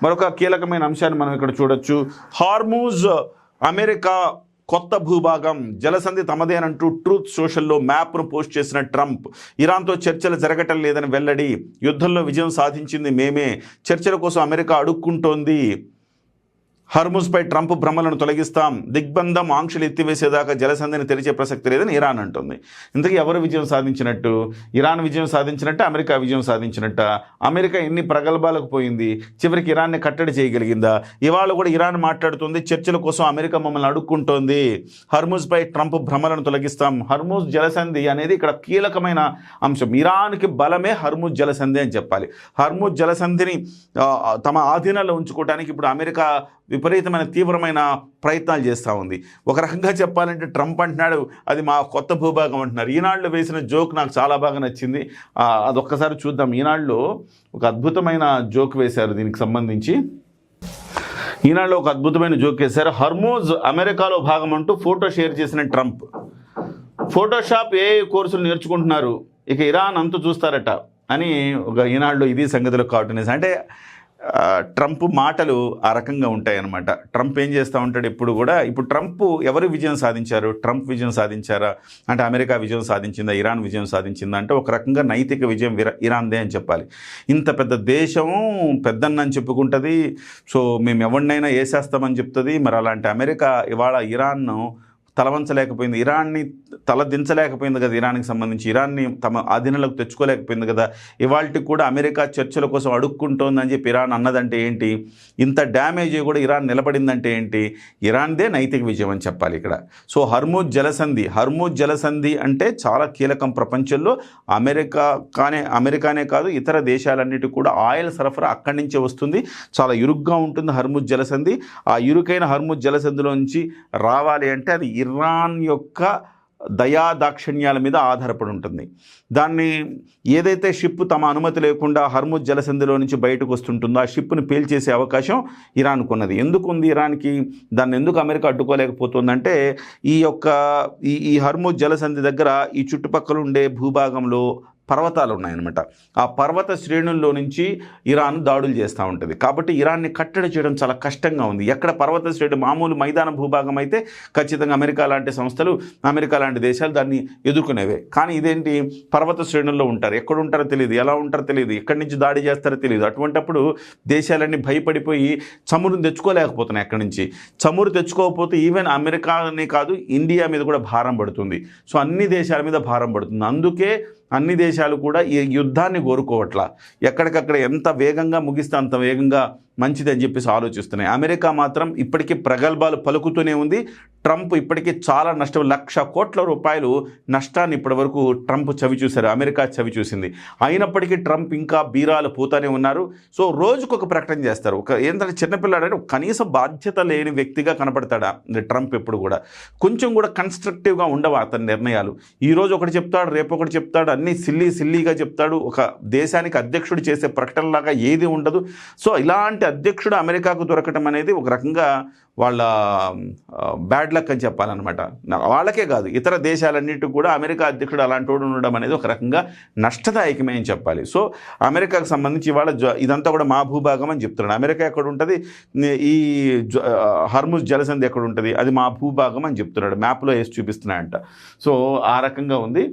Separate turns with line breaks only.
మరొక కీలకమైన అంశాన్ని మనం ఇక్కడ చూడొచ్చు. హార్మూజ్ అమెరికా కొత్త భూభాగం, జలసంధి తమదేనంటూ ట్రూత్ సోషల్లో మ్యాప్ను పోస్ట్ చేసిన ట్రంప్. ఇరాన్తో చర్చలు జరగటం లేదని వెల్లడి. యుద్ధంలో విజయం సాధించింది మేమే, చర్చల కోసం అమెరికా అడుక్కుంటోంది. హర్ముజ్పై ట్రంప్ భ్రమలను తొలగిస్తాం, దిగ్బంధం ఆంక్షలు ఎత్తివేసేదాకా జలసంధిని తెరిచే ప్రసక్తి లేదని ఇరాన్ అంటుంది. ఇంతకీ ఎవరు విజయం సాధించినట్టు? ఇరాన్ విజయం సాధించినట్ట, అమెరికా విజయం సాధించినట్ట? అమెరికా ఎన్ని ప్రగల్భాలకు పోయింది, చివరికి ఇరాన్ని కట్టడి చేయగలిగిందా? ఇవాళ కూడా ఇరాన్ మాట్లాడుతుంది, చర్చల కోసం అమెరికా మమ్మల్ని అడుక్కుంటోంది, హర్ముజ్పై ట్రంప్ భ్రమలను తొలగిస్తాం. హర్ముజ్ జలసంధి అనేది ఇక్కడ కీలకమైన అంశం. ఇరాన్కి బలమే హర్ముజ్ జలసంధి అని చెప్పాలి. హర్ముజ్ జలసంధిని తమ ఆధీనంలో ఉంచుకోవడానికి ఇప్పుడు అమెరికా విపరీతమైన తీవ్రమైన ప్రయత్నాలు చేస్తూ ఉంది. ఒక రకంగా చెప్పాలంటే ట్రంప్ అంటున్నాడు అది మా కొత్త భూభాగం అంటున్నారు. ఈనాడులో వేసిన జోక్ నాకు చాలా బాగా నచ్చింది. అదొక్కసారి చూద్దాం. ఈనాడులో ఒక అద్భుతమైన జోక్ వేశారు దీనికి సంబంధించి. ఈనాడులో ఒక అద్భుతమైన జోక్ వేశారు. హర్మూజ్ అమెరికాలో భాగం అంటూ ఫోటో షేర్ చేసిన ట్రంప్. ఫోటోషాప్ ఏ కోర్సులు నేర్చుకుంటున్నారు, ఇక ఇరాన్ అంతు చూస్తారట అని ఒక ఈనాడులో ఇది సంగతిలో కార్టూన్. అంటే ట్రంప్ మాటలు ఆ రకంగా ఉంటాయన్నమాట. ట్రంప్ ఏం చేస్తూ ఉంటాడు ఎప్పుడు కూడా. ఇప్పుడు ట్రంప్ ఎవరు విజయం సాధించారు? ట్రంప్ విజయం సాధించారా అంటే అమెరికా విజయం సాధించిందా, ఇరాన్ విజయం సాధించిందా అంటే ఒక రకంగా నైతిక విజయం ఇరాన్దే అని చెప్పాలి. ఇంత పెద్ద దేశం పెద్దన్న అని చెప్పుకుంటుంది. సో మేము ఎవరినైనా వేసేస్తామని చెప్తుంది. మరి అలాంటి అమెరికా ఇవాళ ఇరాన్ను తలవంచలేకపోయింది, ఇరాన్ని తలదించలేకపోయింది కదా. ఇరాన్కి సంబంధించి ఇరాన్ని తమ ఆధీనంలోకి తెచ్చుకోలేకపోయింది కదా. ఇవాళకి కూడా అమెరికా చర్చల కోసం అడుక్కుంటోందని చెప్పి ఇరాన్ అన్నదంటే ఏంటి? ఇంత డ్యామేజ్ కూడా ఇరాన్ నిలబడిందంటే ఏంటి? ఇరాన్దే నైతిక విజయం అని చెప్పాలి ఇక్కడ. సో హర్ముజ్ జలసంధి అంటే చాలా కీలకం ప్రపంచంలో. అమెరికానే కాదు ఇతర దేశాలన్నిటి కూడా ఆయిల్ సరఫరా అక్కడి నుంచే వస్తుంది. చాలా ఇరుగ్గా ఉంటుంది హర్ముజ్ జలసంధి. ఆ ఇరుకైన హర్ముజ్ జలసంధిలోంచి రావాలి అంటే అది ఇరాన్ యొక్క దయాదాక్షిణ్యాల మీద ఆధారపడి ఉంటుంది. దాన్ని ఏదైతే షిప్ తమ అనుమతి లేకుండా హర్ముజ్ జలసంధిలో నుంచి బయటకు వస్తుంటుందో ఆ షిప్ను పేల్చేసే అవకాశం ఇరాన్కు ఉన్నది. ఎందుకు ఉంది ఇరాన్కి? దాన్ని ఎందుకు అమెరికా అడ్డుకోలేకపోతుందంటే ఈ హర్ముజ్ జలసంధి దగ్గర ఈ చుట్టుపక్కల ఉండే భూభాగంలో పర్వతాలు ఉన్నాయన్నమాట. ఆ పర్వత శ్రేణుల్లో నుంచి ఇరాన్ దాడులు చేస్తూ ఉంటుంది. కాబట్టి ఇరాన్ని కట్టడి చేయడం చాలా కష్టంగా ఉంది. ఎక్కడ పర్వత శ్రేణి మామూలు మైదాన భూభాగం అయితే ఖచ్చితంగా అమెరికా లాంటి సంస్థలు, అమెరికా లాంటి దేశాలు దాన్ని ఎదుర్కొనేవే. కానీ ఇదేంటి, పర్వత శ్రేణుల్లో ఉంటారు, ఎక్కడ ఉంటారో తెలియదు, ఎలా ఉంటారో తెలియదు, ఎక్కడి నుంచి దాడి చేస్తారో తెలియదు. అటువంటప్పుడు దేశాలన్నీ భయపడిపోయి చమురుని తెచ్చుకోలేకపోతున్నాయి. ఎక్కడి నుంచి చమురు తెచ్చుకోకపోతే ఈవెన్ అమెరికానే కాదు ఇండియా మీద కూడా భారం పడుతుంది. సో అన్ని దేశాల మీద భారం పడుతుంది. అందుకే అన్ని దేశాలు కూడా ఈ యుద్ధాన్ని కోరుకోవట్లా. ఎక్కడికక్కడ ఎంత వేగంగా ముగిస్తే అంత వేగంగా మంచిది అని చెప్పేసి ఆలోచిస్తున్నాయి. అమెరికా మాత్రం ఇప్పటికీ ప్రగల్భాలు పలుకుతూనే ఉంది. ట్రంప్ ఇప్పటికీ చాలా నష్టం, 1,00,000 కోట్ల రూపాయలు నష్టాన్ని ఇప్పటివరకు ట్రంప్ చవిచూశారు, అమెరికా చవిచూసింది. అయినప్పటికీ ట్రంప్ ఇంకా బీరాలు పోతానే ఉన్నారు. సో రోజుకొక ప్రకటన చేస్తారు. ఏంటంటే చిన్నపిల్లాడని కనీసం బాధ్యత లేని వ్యక్తిగా కనపడతాడా ట్రంప్ ఎప్పుడు కూడా. కొంచెం కూడా కన్స్ట్రక్టివ్గా ఉండవు అతని నిర్ణయాలు. ఈరోజు ఒకటి చెప్తాడు, రేపు ఒకటి చెప్తాడు, అన్నీ సిల్లీగా చెప్తాడు. ఒక దేశానికి అధ్యక్షుడు చేసే ప్రకటనలాగా ఏది ఉండదు. సో ఇలాంటి అధ్యక్షుడు అమెరికాకు దొరకటం అనేది ఒక రకంగా వాళ్ళ బ్యాడ్ లక్ అని చెప్పాలన్నమాట. వాళ్ళకే కాదు ఇతర దేశాలన్నిటికి కూడా అమెరికా అధ్యక్షుడు అలాంటి వాడు ఉండడం అనేది ఒక రకంగా నష్టదాయకమే అని చెప్పాలి. సో అమెరికాకు సంబంధించి ఇవాళ ఇదంతా కూడా మా భూభాగం అని చెప్తున్నాడు. అమెరికా ఎక్కడ ఉంటుంది, ఈ హర్ముజ్ జలసంధి ఎక్కడ ఉంటుంది, అది మా భూభాగం అని చెప్తున్నాడు. మ్యాప్లో వేసి చూపిస్తున్నాడంట. సో ఆ రకంగా ఉంది.